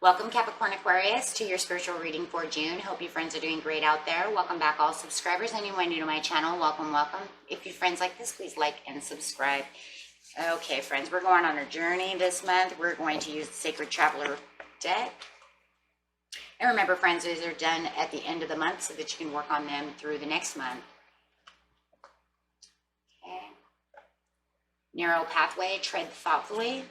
Welcome Capricorn Aquarius to your spiritual reading for June. Hope you friends are doing great out there. Welcome back all subscribers. Anyone new to my channel, welcome. If you friends like this, please like and subscribe. Okay friends, we're going on a journey this month. We're going to use the Sacred Traveler deck. And remember friends, these are done at the end of the month so that you can work on them through the next month. Okay. Narrow pathway, tread thoughtfully.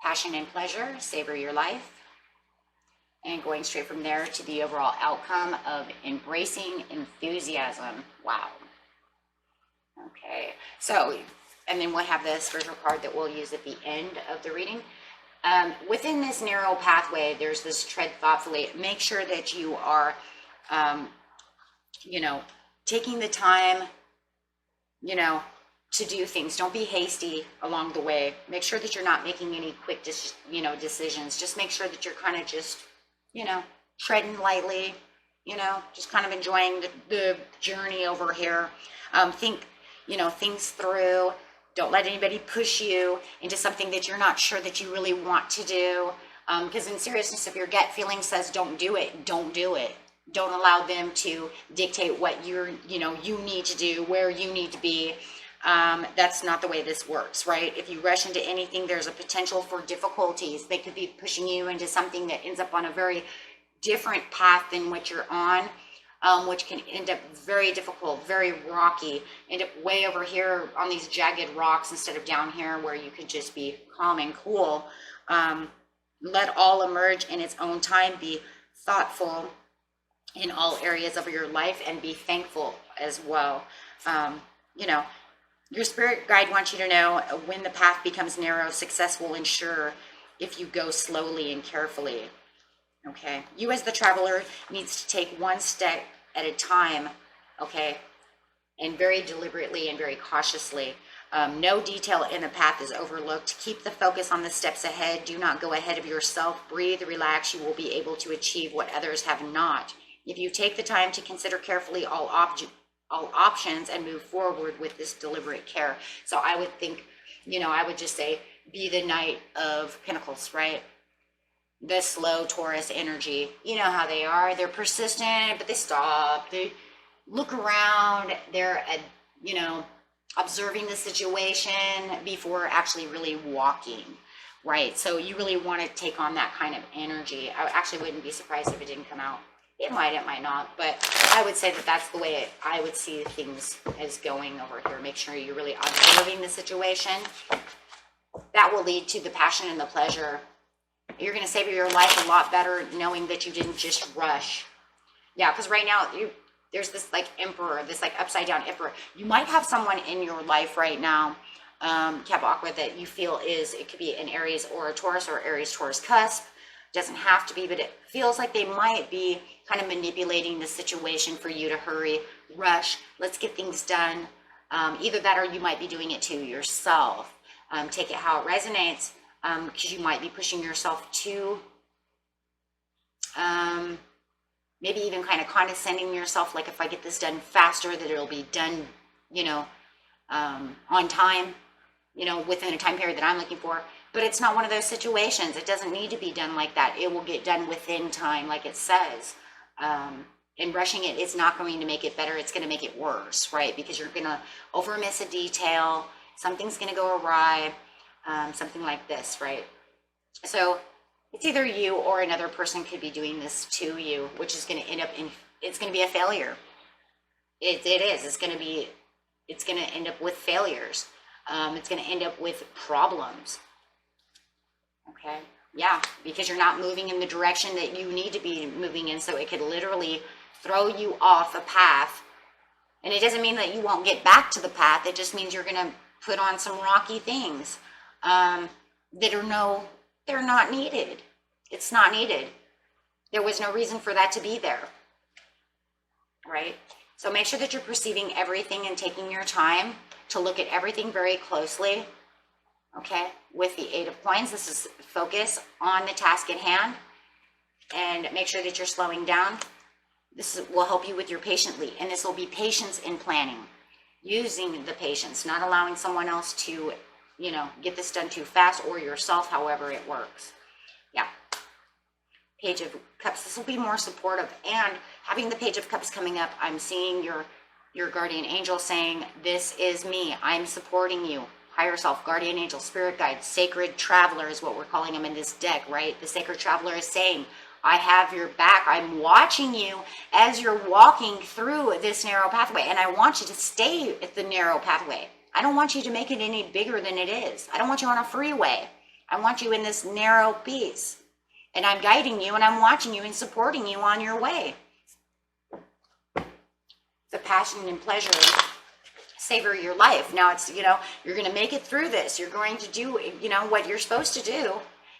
Passion and pleasure, savor your life. And going straight from there to the overall outcome of embracing enthusiasm. Wow. Okay, so, and then we'll have the spiritual card that we'll use at the end of the reading. Within this narrow pathway, there's this tread thoughtfully. Make sure that you are, taking the time, to do things. Don't be hasty along the way. Make sure that you're not making any quick, decisions. Just make sure that you're kind of just, treading lightly, just kind of enjoying the journey over here. Think, things through. Don't let anybody push you into something that you're not sure that you really want to do. Because in seriousness, if your gut feeling says don't do it, don't do it. Don't allow them to dictate what you need to do, where you need to be. That's not the way this works, right? If you rush into anything, there's a potential for difficulties. They could be pushing you into something that ends up on a very different path than what you're on, which can end up very difficult, very rocky, end up way over here on these jagged rocks instead of down here where you could just be calm and cool. Let all emerge in its own time. Be thoughtful in all areas of your life and be thankful as well. Your spirit guide wants you to know when the path becomes narrow, success will ensure if you go slowly and carefully. Okay, you as the traveler needs to take one step at a time, okay, and very deliberately and very cautiously. No detail in the path is overlooked. Keep the focus on the steps ahead. Do not go ahead of yourself. Breathe, relax. You will be able to achieve what others have not. If you take the time to consider carefully all options and move forward with this deliberate care. So I would think, I would just say, be the Knight of Pentacles, right? The slow Taurus energy. You know how they are. They're persistent, but they stop. They look around. They're, observing the situation before actually really walking, right? So you really want to take on that kind of energy. I actually wouldn't be surprised if it didn't come out. It might not, but I would say that that's the way I would see things as going over here. Make sure you're really observing the situation. That will lead to the passion and the pleasure. You're going to savor your life a lot better knowing that you didn't just rush. Yeah, because right now there's this like emperor, this like upside down emperor. You might have someone in your life right now, Cap Aqua, that you feel it could be an Aries or a Taurus or Aries Taurus cusp. Doesn't have to be, but it feels like they might be kind of manipulating the situation for you to hurry, rush, let's get things done. Either that or you might be doing it to yourself. Take it how it resonates, because you might be pushing yourself to maybe even kind of condescending yourself, like if I get this done faster, that it'll be done, on time, within a time period that I'm looking for. But it's not one of those situations. It doesn't need to be done like that. It will get done within time, like it says. And rushing it is not going to make it better. It's going to make it worse, right? Because you're going to overmiss a detail. Something's going to go awry. Something like this, right? So it's either you or another person could be doing this to you, which is going to end up it's going to be a failure. It is. It's going to end up with failures. It's going to end up with problems. Okay, yeah, because you're not moving in the direction that you need to be moving in, so it could literally throw you off a path. And it doesn't mean that you won't get back to the path. It just means you're going to put on some rocky things they're not needed. It's not needed. There was no reason for that to be there, right? So make sure that you're perceiving everything and taking your time to look at everything very closely. Okay, with the 8 of Coins, this is focus on the task at hand and make sure that you're slowing down. This will help you with your patiently, and this will be patience in planning, using the patience, not allowing someone else to you know, get this done too fast, or yourself, however it works. Yeah. Page of Cups, this will be more supportive. And having the Page of Cups coming up, I'm seeing your guardian angel saying, this is me, I'm supporting you. Higher self, guardian angel, spirit guide, sacred traveler is what we're calling them in this deck, right? The sacred traveler is saying, I have your back. I'm watching you as you're walking through this narrow pathway, and I want you to stay at the narrow pathway. I don't want you to make it any bigger than it is. I don't want you on a freeway. I want you in this narrow piece, and I'm guiding you, and I'm watching you and supporting you on your way. The passion and pleasure, savor your life. Now it's, you know, you're going to make it through this. You're going to do, you know, what you're supposed to do.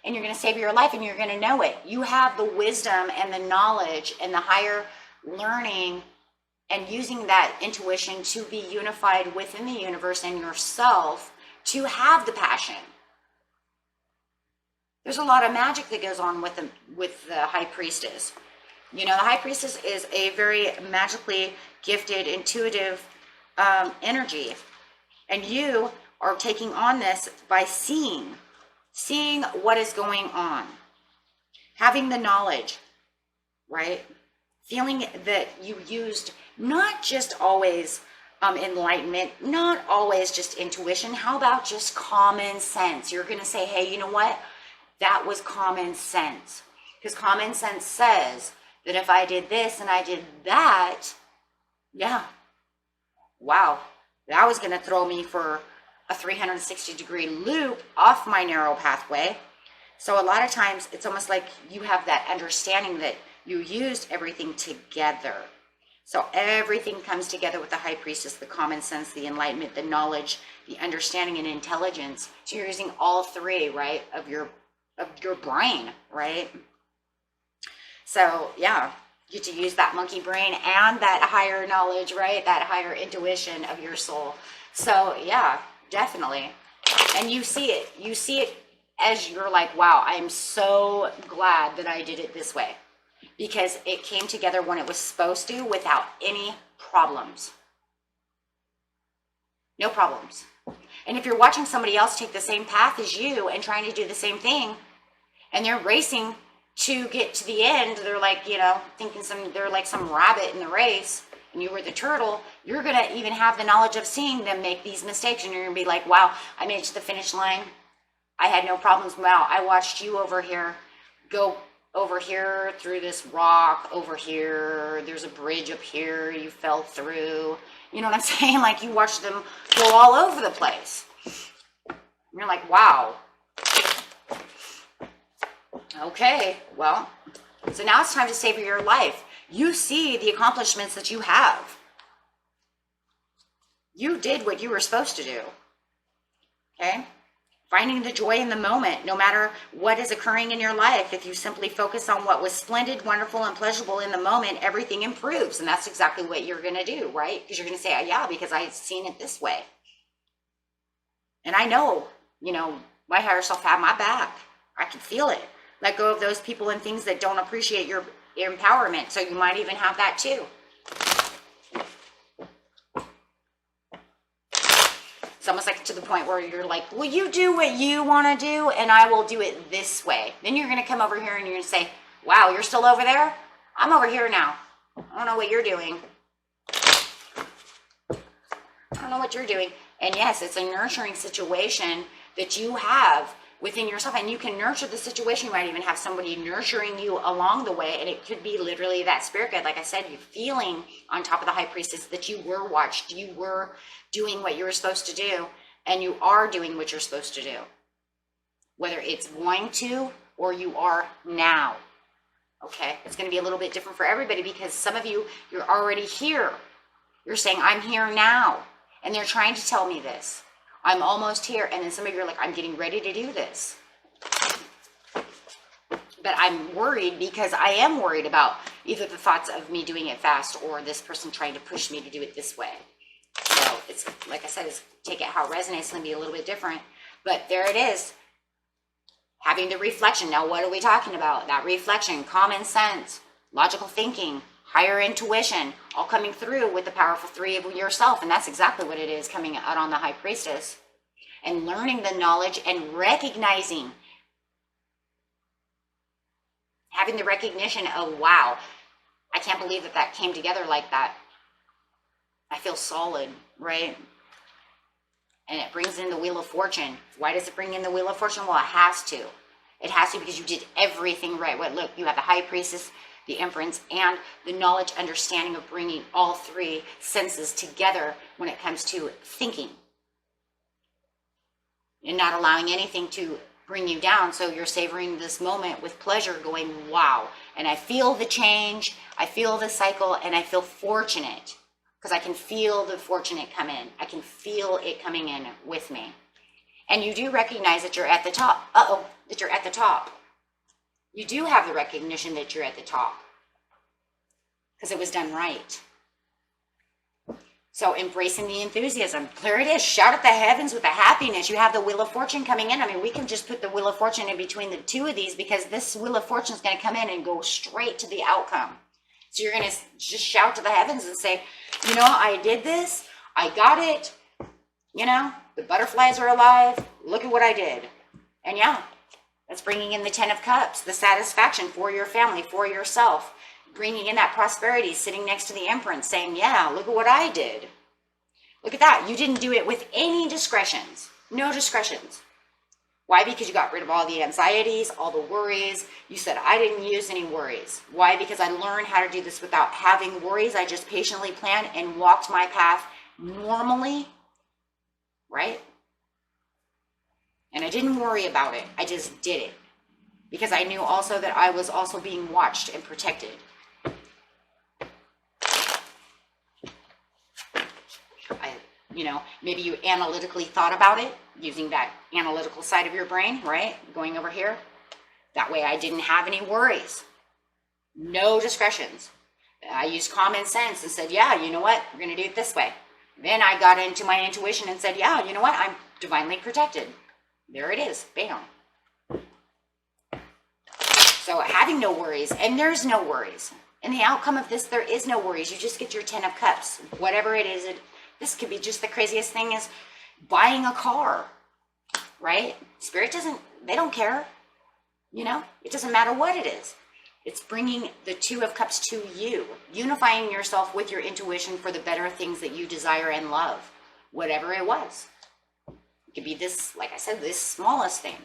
And you're going to save your life, and you're going to know it. You have the wisdom and the knowledge and the higher learning and using that intuition to be unified within the universe and yourself to have the passion. There's a lot of magic that goes on with the High Priestess. You know, the High Priestess is a very magically gifted, intuitive energy. And you are taking on this by seeing what is going on, having the knowledge, right? Feeling that you used not just always enlightenment, not always just intuition. How about just common sense? You're going to say, hey, you know what? That was common sense. Because common sense says that if I did this and I did that, yeah, wow, that was going to throw me for a 360-degree loop off my narrow pathway. So a lot of times it's almost like you have that understanding that you used everything together. So everything comes together with the High Priestess, the common sense, the enlightenment, the knowledge, the understanding, and intelligence. So you're using all three, right, of your brain, right? So yeah, you get to use that monkey brain and that higher knowledge, right? That higher intuition of your soul. So yeah, definitely. And you see it as you're like, wow, I am so glad that I did it this way, because it came together when it was supposed to without any problems. No problems. And if you're watching somebody else take the same path as you and trying to do the same thing, and they're racing to get to the end, they're like, you know, they're like some rabbit in the race, and you were the turtle, you're going to even have the knowledge of seeing them make these mistakes, and you're going to be like, wow, I made it to the finish line. I had no problems. Wow, I watched you over here go over here through this rock over here. There's a bridge up here you fell through. You know what I'm saying? Like, you watched them go all over the place. And you're like, wow. Okay, well, so now it's time to savor your life. You see the accomplishments that you have. You did what you were supposed to do. Okay? Finding the joy in the moment, no matter what is occurring in your life. If you simply focus on what was splendid, wonderful, and pleasurable in the moment, everything improves. And that's exactly what you're going to do, right? Because you're going to say, yeah, because I've seen it this way. And I know, you know, my higher self had my back. I can feel it. Let go of those people and things that don't appreciate your empowerment. So you might even have that too. It's almost like to the point where you're like, well, you do what you want to do, and I will do it this way. Then you're going to come over here and you're going to say, wow, you're still over there? I'm over here now. I don't know what you're doing. I don't know what you're doing. And yes, it's a nurturing situation that you have within yourself, and you can nurture the situation. You might even have somebody nurturing you along the way, and it could be literally that spirit guide. Like I said, you're feeling on top of the High Priestess that you were watched, you were doing what you were supposed to do, and you are doing what you're supposed to do, whether it's going to or you are now. Okay, it's going to be a little bit different for everybody, because some of you, you're already here. You're saying, I'm here now, and they're trying to tell me this. I'm almost here. And then some of you are like, I'm getting ready to do this. But I'm worried, because I am worried about either the thoughts of me doing it fast or this person trying to push me to do it this way. So it's, like I said, it's, take it how it resonates. It's going to be a little bit different. But there it is. Having the reflection. Now, what are we talking about? That reflection, common sense, logical thinking, higher intuition, all coming through with the powerful three of yourself. And that's exactly what it is coming out on the High Priestess. and learning the knowledge and recognizing, having the recognition of, wow, I can't believe that that came together like that. I feel solid, right? And it brings in the Wheel of Fortune. Why does it bring in the Wheel of Fortune? Well, it has to. It has to because you did everything right. What? Look, you have the High Priestess, the Empress, and the knowledge, understanding of bringing all three senses together when it comes to thinking. And not allowing anything to bring you down. So you're savoring this moment with pleasure, going, wow. And I feel the change. I feel the cycle, and I feel fortunate. Because I can feel the fortunate come in. I can feel it coming in with me. And you do recognize that you're at the top. That you're at the top. You do have the recognition that you're at the top. Because it was done right. So embracing the enthusiasm. There it is. Shout at the heavens with the happiness. You have the Wheel of Fortune coming in. I mean, we can just put the Wheel of Fortune in between the two of these because this Wheel of Fortune is going to come in and go straight to the outcome. So you're going to just shout to the heavens and say, you know, I did this. I got it. You know, the butterflies are alive. Look at what I did. And yeah, that's bringing in the 10 of Cups, the satisfaction for your family, for yourself. Bringing in that prosperity, sitting next to the Empress, saying, yeah, look at what I did. Look at that. You didn't do it with any discretions. No discretions. Why? Because you got rid of all the anxieties, all the worries. You said, I didn't use any worries. Why? Because I learned how to do this without having worries. I just patiently planned and walked my path normally, right? And I didn't worry about it. I just did it. Because I knew also that I was also being watched and protected. You know, maybe you analytically thought about it, using that analytical side of your brain, right? Going over here. That way I didn't have any worries. No discretions. I used common sense and said, yeah, you know what? We're going to do it this way. Then I got into my intuition and said, yeah, you know what? I'm divinely protected. There it is. Bam. So having no worries, and there's no worries. In the outcome of this, there is no worries. You just get your 10 of Cups. Whatever it is, this could be just the craziest thing is buying a car, right? Spirit they don't care. You know, it doesn't matter what it is. It's bringing the 2 of Cups to you, unifying yourself with your intuition for the better things that you desire and love, whatever it was. It could be this, like I said, this smallest thing.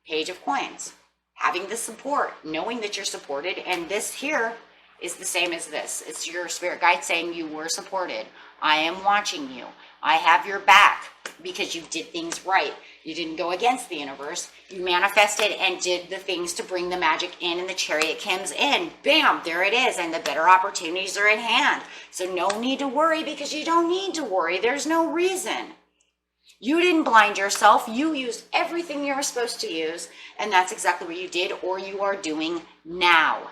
Page of Coins, having the support, knowing that you're supported, and this here is the same as this. It's your spirit guide saying you were supported. I am watching you. I have your back because you did things right. You didn't go against the universe. You manifested and did the things to bring the magic in, and the Chariot comes in. Bam, there it is. And the better opportunities are at hand. So no need to worry because you don't need to worry. There's no reason. You didn't blind yourself. You used everything you were supposed to use. And that's exactly what you did or you are doing now.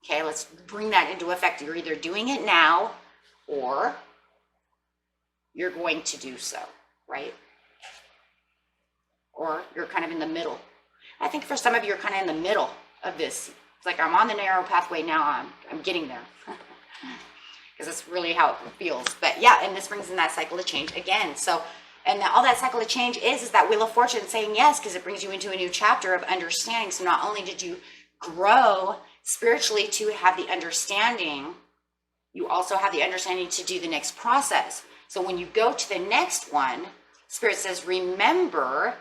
Okay, let's bring that into effect. You're either doing it now or you're going to do so, right? Or you're kind of in the middle. I think for some of you, you're kind of in the middle of this. It's like I'm on the narrow pathway now. I'm getting there. Because that's really how it feels. But yeah, and this brings in that cycle of change again. So, and all that cycle of change is that Wheel of Fortune saying yes, because it brings you into a new chapter of understanding. So not only did you grow spiritually to have the understanding, you also have the understanding to do the next process. So when you go to the next one, Spirit says, remember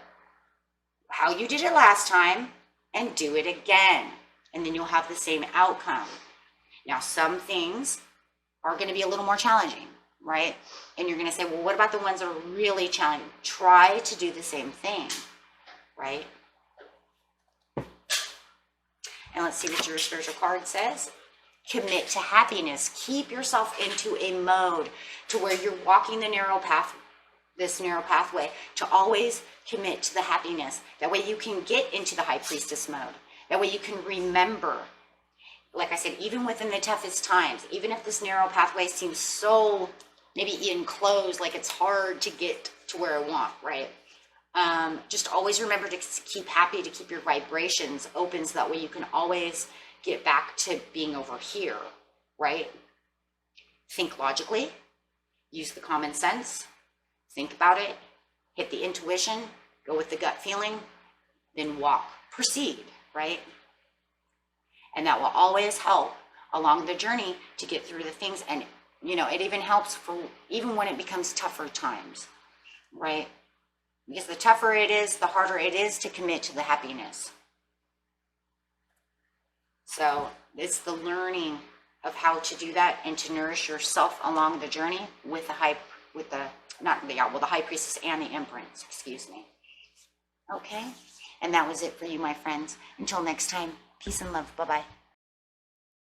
how you did it last time and do it again. And then you'll have the same outcome. Now, some things are going to be a little more challenging, right? And you're going to say, well, what about the ones that are really challenging? Try to do the same thing, right? And let's see what your spiritual card says. Commit to happiness. Keep yourself into a mode to where you're walking the narrow path, this narrow pathway, to always commit to the happiness. That way you can get into the High Priestess mode. That way you can remember. Like I said, even within the toughest times, even if this narrow pathway seems so maybe enclosed, like it's hard to get to where I want, right? Just always remember to keep happy, to keep your vibrations open, so that way you can always get back to being over here, right? Think logically, use the common sense, think about it, hit the intuition, go with the gut feeling, then walk, proceed, right? And that will always help along the journey to get through the things. And, you know, it even helps for even when it becomes tougher times, right? Because the tougher it is, the harder it is to commit to the happiness. So it's the learning of how to do that and to nourish yourself along the journey with the high priestess and the empress, excuse me. Okay, and that was it for you, my friends. Until next time, peace and love. Bye-bye.